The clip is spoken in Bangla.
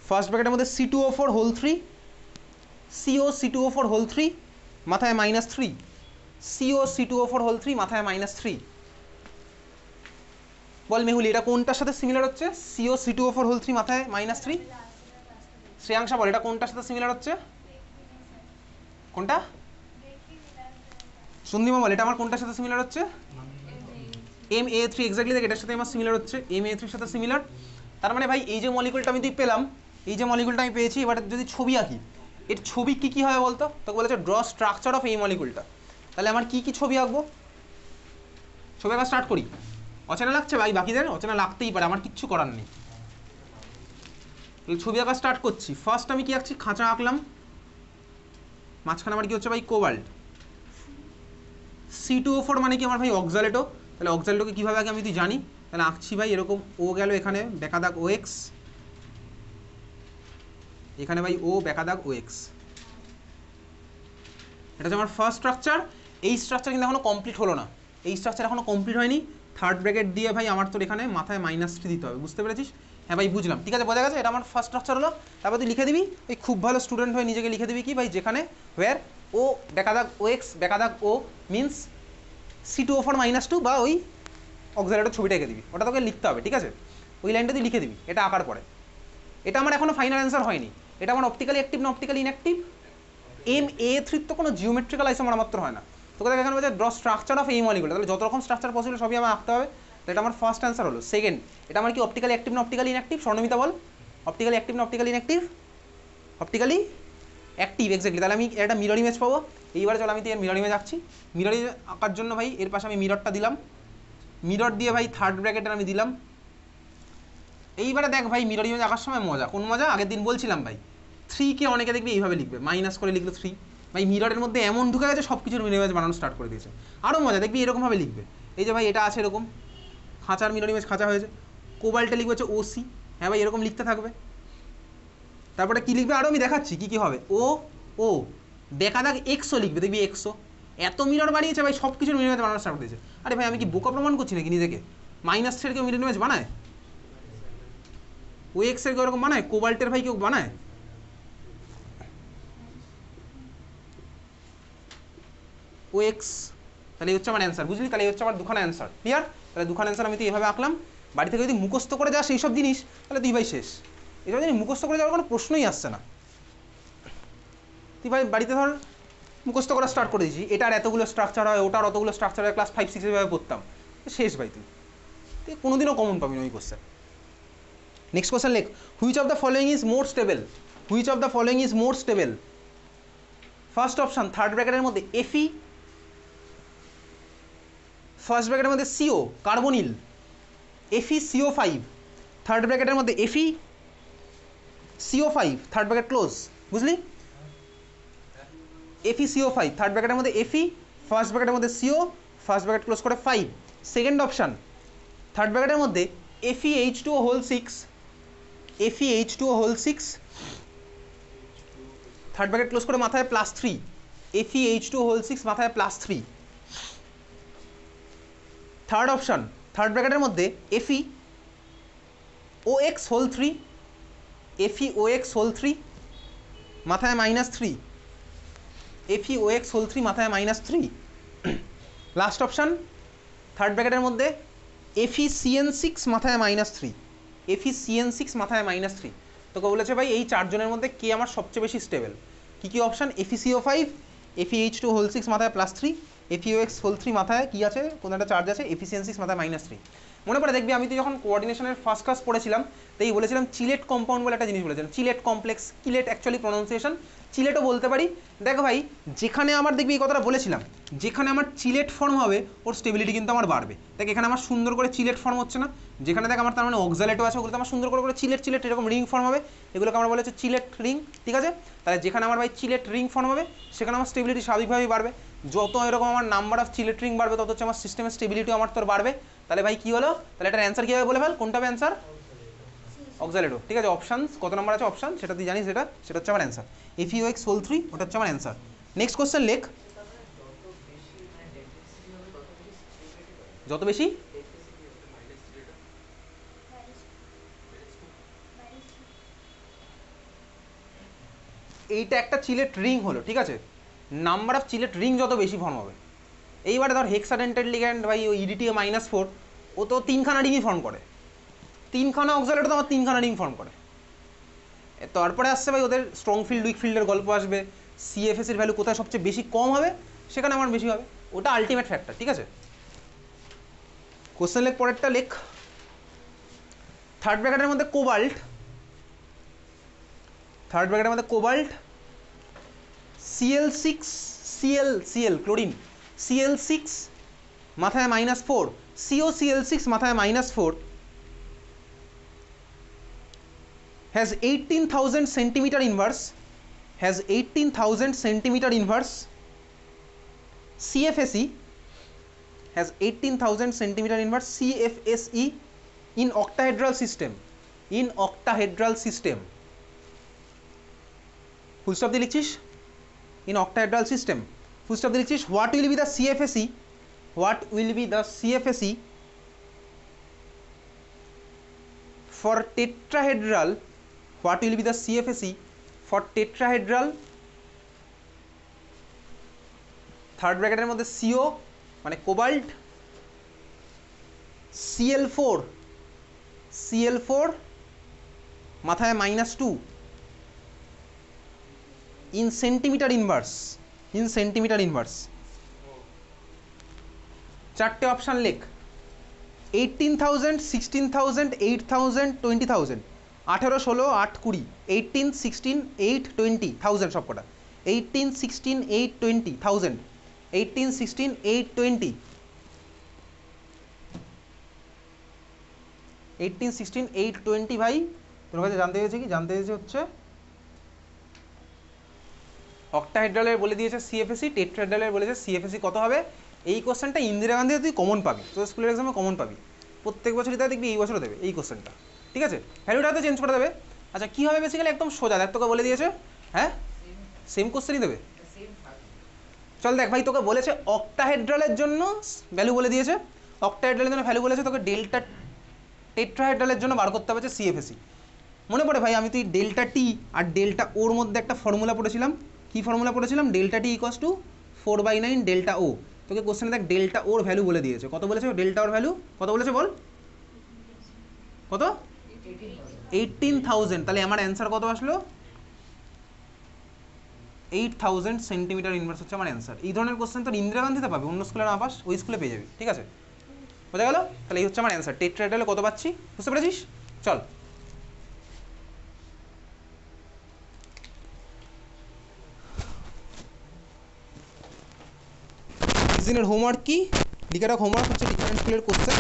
ফার্স্ট ব্র্যাকেটের মধ্যে C2O4 whole 3 CO C2O4 whole 3 মাথায় -3 CO C2O4 হোল 3 মাথায় -3। বল মেহুলি এটা কোনটার সাথে সিমিলার হচ্ছে? CO C2O4 হোল 3 মাথায় -3। শ্রেয়াংশা বল এটা কোনটার সাথে সিমিলার হচ্ছে? কোনটা? সন্দীপা বল এটা আমার কোনটার সাথে সিমিলার হচ্ছে? MA3 এক্স্যাক্টলি দেখ এটার সাথে আমার সিমিলার হচ্ছে, MA3 এর সাথে সিমিলার। তার মানে ভাই এই যে মলিকুলটা আমি পেলাম, এই যে মলিকুলটা আমি পেয়েছি, এবার যদি ছবি আঁকি, এর ছবি কি কি হবে বলতো? তোকে বলেছে ড্র স্ট্রাকচার অফ এই মলিকুলটা। তাহলে আমার কি কি ছবি আঁকবো? ছবি আঁকা স্টার্ট করি। অচেনা লাগছে ভাই, বাকিদের অচেনা লাগতেই পারে, আমার কিচ্ছু করার নেই। ছবি আঁকা স্টার্ট করছি। ফার্স্ট আমি কি আঁকছি? খাঁচা আঁকলাম, মাঝখানে আমার কি হচ্ছে ভাই? কোবাল্ট। C2O4 মানে কি আমার ভাই? অক্সালেটো। তাহলে অক্সালেটোকে কীভাবে আগে আমি তুই জানি, তাহলে আঁকছি ভাই এরকম, ও গেল এখানে বেঁকা দাগ OX, এখানে ভাই ও বেঁকা দাগ OX। এটা হচ্ছে আমার ফার্স্ট স্ট্রাকচার। এই স্ট্রাকচার কিন্তু এখনো কমপ্লিট হলো না, এই স্ট্রাকচার এখনো কমপ্লিট হয়নি। থার্ড ব্র্যাকেট দিয়ে ভাই আমার তোর এখানে মাথায় -3 দিতে হবে, বুঝতে পেরেছিস? হ্যাঁ ভাই বুঝলাম, ঠিক আছে, বোঝা গেছে। এটা আমার ফার্স্ট স্ট্রাকচার হলো। তারপর তুই লিখে দিবি, ওই খুব ভালো স্টুডেন্ট হয়ে নিজেকে লিখে দিবি কি ভাই, যেখানে ওয়ার ও বেঁকা দাগ OX বেঁকা দাগ ও মিনস C2O4 -2 বা ওই অক্সালেটোর ছবিটা এঁকে দিবি, ওটা তোকে লিখতে হবে, ঠিক আছে? ওই লাইনটা তুই লিখে দিবি এটা আঁকার পরে। এটা আমার এখনো ফাইনাল অ্যান্সার হয়নি। এটা আমার অপটিক্যালি অ্যাক্টিভ না অপটিক্যালি ইনঅ্যাক্টিভ? MA3 তো কোনো জিওমেট্রিক্যাল আইসোমার মাত্র হয় না, তোকে এখানে বলছে ড্র স্ট্রাকচার অফ এই মলিকুল। তাহলে যত রকম স্ট্রাকচার পসিবল সবই আমার আঁকতে হবে। তো এটা আমার ফার্স্ট অ্যান্সার হলো। সেকেন্ড, এটা আমার কি অপটিক্যালি অ্যাক্টিভ না অপটিক্যালি ইনঅ্যাক্টিভ? স্বর্ণমিতা বল, অপটিক্যালি অ্যাক্টিভ না optically inactive? Optically active, exactly. তাহলে আমি একটা মিরর ইমেজ পাবো। এইবারে চলো আমি তো এর মিরর ইমেজ আঁকছি। মিরর ইমেজ আঁকার জন্য ভাই এর পাশে আমি মিররটা দিলাম, মিরর দিয়ে ভাই থার্ড ব্র্যাকেটের আমি দিলাম। এইবারে দেখ ভাই মিরর ইমেজ আঁকার সময় মজা, কোন মজা? আগের দিন বলছিলাম ভাই 3কে অনেকে দেখবি এইভাবে লিখবে, মাইনাস করে লিখলো 3। ভাই মিররের মধ্যে এমন ঢুকে গেছে সব কিছুর মিরর ইমেজ বানানো স্টার্ট করে দিয়েছে। আরও মজা দেখবি এরকমভাবে লিখবে। এই যে ভাই এটা আছে এরকম, খাঁচার মিরর ইমেজ খাঁচা হয়েছে, কোবাল্টে লিখবে হচ্ছে OC। হ্যাঁ ভাই এরকম লিখতে থাকবে। তারপরে কী লিখবে আরও আমি দেখাচ্ছি কী কী হবে। ও বেঁকা দাগ Xও লিখবে, দেখবি Xও। এত মিরর বানিয়েছে ভাই, সব কিছুর মিরর ইমেজ বানানো স্টার্ট করে দিয়েছে। আরে ভাই আমি কি বোকা প্রমাণ করছি নাকি নিজেকে? -3 কেউ মিরর ইমেজ বানায়? OX এর কেউ এরকম বানায়? কোবাল্টের ভাই কেউ বানায়? OX। তাহলে এই হচ্ছে আমার অ্যান্সার, বুঝলি? তাহলে এই হচ্ছে আমার দুখানা অ্যান্সার, ক্লিয়ার? তাহলে দুখানা অ্যান্সার আমি তো এইভাবে আঁকলাম। বাড়ি থেকে যদি মুখস্থ করে যাস এইসব জিনিস, তাহলে তুই ভাই শেষ। এইসব জিনিস মুখস্থ করে যাওয়ার কোনো প্রশ্নই আসছে না। তুই ভাই বাড়িতে ধর মুখস্থ করা স্টার্ট করে দিয়েছি, এটার এতগুলো স্ট্রাকচার হয়, ওটার অতগুলো স্ট্রাকচার হয়, ক্লাস 5-6 এভাবে পড়তাম, শেষ ভাই। তুই কোনোদিনও কমন পাবি না ওই কোশ্চেন। নেক্সট কোশ্চেন লেখ, which of the following is more stable? Which of the following is more stable? First option third ব্র্যাকেটের মধ্যে Fe, ফার্স্ট ব্র্যাকেটের মধ্যে CO কার্বনিল, FeCO5, থার্ড ব্র্যাকেটের মধ্যে FeCO5, থার্ড ব্র্যাকেট ক্লোজ, বুঝলি? FeCO5, থার্ড ব্র্যাকেটের মধ্যে Fe, ফার্স্ট ব্র্যাকেটের মধ্যে CO, ফার্স্ট ব্র্যাকেট ক্লোজ করে 5। সেকেন্ড অপশান থার্ড ব্র্যাকেটের মধ্যে FeH2O whole 6, FeH2O whole 6, third bracket close করে মাথায় +3, FeH2O হোল 6 মাথায় +3। থার্ড অপশান থার্ড ব্র্যাকেটের মধ্যে FeOX হোল 3, FeOX হোল 3 মাথায় -3, FeOX হোল 3 মাথায় -3। লাস্ট অপশান থার্ড ব্র্যাকেটের মধ্যে FeCN6 মাথায় -3, FeCN6 মাথায় -3। তোকে বলেছে ভাই এই চারজনের মধ্যে কে আমার সবচেয়ে বেশি স্টেবল। কী কী অপশান? FeCO5, FeH2 হোল 6 মাথায় +3, FeOX হোল 3 মাথায় কী আছে, কোনো একটা চার্জ আছে, FeCN6 মাথায় -3। মনে পড়ে দেখবি আমি তো যখন কোঅর্ডিনেশনের ফার্স্ট ক্লাস পড়েছিলাম তাই বলেছিলাম চিলেট কম্পাউন্ড বলে একটা জিনিস বলেছিলাম, চিলেট কমপ্লেক্স, কিলেট অ্যাকচুয়ালি প্রনাউন্সিয়েশন, চিলেটও বলতে পারি। দেখো ভাই যেখানে আমার দেখবি এই কথাটা বলেছিলাম, যেখানে আমার চিলেট ফর্ম হবে ওর স্টেবিলিটি কিন্তু আমার বাড়বে। দেখ এখানে আমার সুন্দর করে চিলেট ফর্ম হচ্ছে না, যেখানে দেখ আমার তার মানে অক্সালেটও আছে, ওগুলো আমার সুন্দর করে চিলেট চিলেট এরকম রিং ফর্ম হবে, এগুলোকে আমরা বলে হচ্ছে চিলেট রিং, ঠিক আছে? তাহলে যেখানে আমার ভাই চিলেট রিং ফর্ম হবে সেখানে আমার স্টেবিলিটি স্বাভাবিকভাবেই বাড়বে। যত এরকম আমার নাম্বার অফ চিলেট রিং বাড়বে তত হচ্ছে আমার সিস্টেমের স্টেবিলিটিও আমার তোর বাড়বে। তাহলে ভাই কী হলো? তাহলে এটার অ্যান্সার কীভাবে বলে ফেল, কোনটা হবে অ্যান্সার? অক্সালেটো, ঠিক আছে? অপশানস কত নম্বর আছে অপশান সেটা তুই জানিস, সেটা হচ্ছে আমার অ্যান্সার। FeOX হোল 3 ওটা হচ্ছে আমার অ্যান্সার। নেক্সট কোশ্চেন লেখ, যত বেশি এইটা একটা চিলেট রিং হলো, ঠিক আছে, নাম্বার অফ চিলেট রিং যত বেশি ফর্ম হবে, এইবারে ধর হেক্সাডেন্টেড লিগ্যান্ড ভাই ওই ইডিটিএ -4 ও তো 3খানা রিংই ফর্ম করে, 3খানা অক্সালেটও তো আমার 3খানা রিং ফর্ম করে। তারপরে আসছে ভাই ওদের স্ট্রং ফিল্ড উইক ফিল্ডের গল্প আসবে, সিএফএসের ভ্যালু কোথায় সবচেয়ে বেশি কম হবে সেখানে আমার বেশি হবে, ওটা আলটিমেট ফ্যাক্টর, ঠিক আছে। কোশ্চেন লেখ, পরেরটা লেখ, থার্ড ব্র্যাকেটের মধ্যে কোবাল্ট, থার্ড ব্র্যাকেটের মধ্যে কোবাল্ট Cl6 ক্লোরিন Cl6 মাথায় -4 COCl6 মাথায় -4 has 18,000 centimeter inverse, has 18,000 centimeter inverse. CFSE has 18,000 centimeter inverse CFSE in octahedral system, in octahedral system. Full stop দিয়ে লিখছিস in octahedral system, full stop দিয়ে লিখছিস what will be the CFSE, what will be the CFSE for tetrahedral, what will be the CFSE for tetrahedral, third ব্র্যাকেটের মধ্যে CO মানে কোবাল্ট Cl4 মাথায় -2 in centimeter inverse, in centimeter inverse. চারটে অপশান লেখ, 18,000 16,000 8,000 20,000, 18 16 8 20, 18 16 8 20,000 সব কটা, 18 16 8 20,000, 18 16 8 20, 18 16 8 20 ভাই তোর কাছে জানতে হয়েছে কি, জানতে হয়েছে হচ্ছে অক্টাহেড্রালের বলে দিয়েছে সিএফএসি, টেট্রাহেড্রালের বলেছে সিএফএসি কত হবে। এই কোশ্চেনটা ইন্দিরা গান্ধীতে তুই কমন পাবি, তোর স্কুলের এক্সামে কমন পাবি, প্রত্যেক বছরই তাই দেখবি, এই বছরও দেবে এই কোশ্চেনটা, ঠিক আছে, ভ্যালুটা তো চেঞ্জ করে দেবে। আচ্ছা কী হবে বেসিক্যালি একদম সোজা, দেখ তোকে বলে দিয়েছে, হ্যাঁ সেম কোশ্চেনই দেবে। চল দেখ ভাই তোকে বলেছে অক্টাহেড্রালের জন্য ভ্যালু বলে দিয়েছে, অক্টাহেড্রালের জন্য ভ্যালু বলেছে, তোকে ডেল্টা টেট্রাহেড্রালের জন্য বার করতে হবে হচ্ছে সিএফএসি। মনে পড়ে ভাই আমি তুই ডেল্টা টি আর ডেল্টা ওর মধ্যে একটা ফর্মুলা পড়েছিলাম, কী ফর্মুলা পড়েছিলাম, delta T equals to 4/9 delta ও। তোকে কোশ্চেনে দেখ ডেল্টা ওর ভ্যালু বলে দিয়েছে, কত বলেছে ডেল্টা ওর ভ্যালু কত বলেছে বল, কত 18,000, তাহলে আমার অ্যান্সার কত আসলো 8,000 সেন্টিমিটার ইনভার্স হচ্ছে আমার অ্যান্সার। এই ধরনের কোশ্চেন তোর ইন্দিরা গান্ধীতে পাবে, অন্য স্কুলে না পাস ওই স্কুলে পেয়ে যাবি, ঠিক আছে, বোঝা গেল। তাহলে এই হচ্ছে আমার অ্যান্সার, টেট্রাহেড্রালে কত পাচ্ছি বুঝতে পেরেছিস। চল দিনের হোমওয়ার্ক কি, লিখে রাখ, হোমওয়ার্ক হচ্ছে ডিফারেন্ট স্কুলের কোশ্চেন।